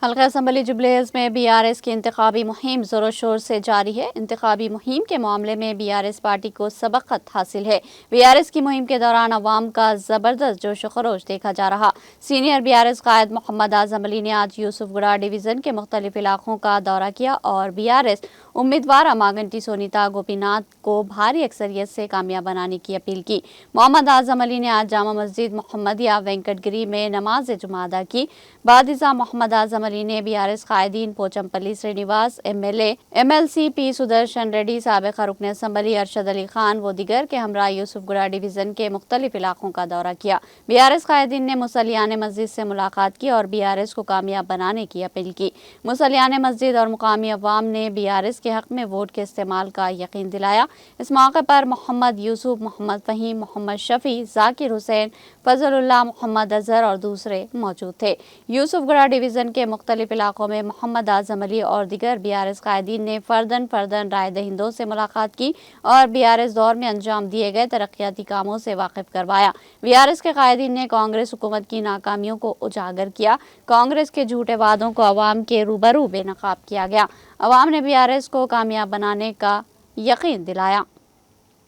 حلقہ اسمبلی جبلیز میں be R S کی انتخابی مہم زور و شور سے جاری ہے۔ انتخابی مہم کے معاملے میں بی آر ایس پارٹی کو سبقت حاصل ہے۔ بی آر ایس کی مہم کے دوران عوام کا زبردست جوش و خروش دیکھا جا رہا۔ سینئر بی آر ایس قائد محمد اعظم علی نے آج یوسف گڑھ ڈویژن کے مختلف علاقوں کا دورہ کیا اور بی آر ایس امیدوار اماگنٹی سونیتا گوپی ناتھ کو بھاری اکثریت سے کامیاب بنانے کی اپیل کی۔ محمد اعظم علی نے آج جامع مسجد محمدیہ وینکٹ گری میں نماز جمعہ ادا کی۔ بعد ازاں محمد اعظم علی نے بی آر ایس قائدین Pochampally Srinivas M L A M L C P Sudarshan Reddy, سابق رکن اسمبلی ارشد علی خان و دیگر کے ہمراہ یوسف گڑھ ڈویژن کے مختلف علاقوں کا دورہ کیا۔ بی آر ایس قائدین نے مصلیان مسجد سے ملاقات کی اور بی آر ایس کو کامیاب بنانے کی اپیل کی۔ مصلیان مسجد اور مقامی عوام نے بی آر ایس کے حق میں ووٹ کے استعمال کا یقین دلایا۔ اس موقع پر محمد یوسف، محمد فہیم، محمد شفیع، ذاکر حسین، فضل اللہ، محمد اظہر اور دوسرے موجود تھے۔ یوسف گڑھ ڈویژن کے مختلف علاقوں میں محمد اعظم علی اور دیگر بی آر ایس قائدین نے فرداً رائے دہندوں سے ملاقات کی اور بی آر ایس دور میں انجام دیے گئے ترقیاتی کاموں سے واقف کروایا۔ بی آر ایس کے قائدین نے کانگریس حکومت کی ناکامیوں کو اجاگر کیا۔ کانگریس کے جھوٹے وعدوں کو عوام کے روبرو بے نقاب کیا گیا۔ عوام نے بی آر ایس کو کامیاب بنانے کا یقین دلایا۔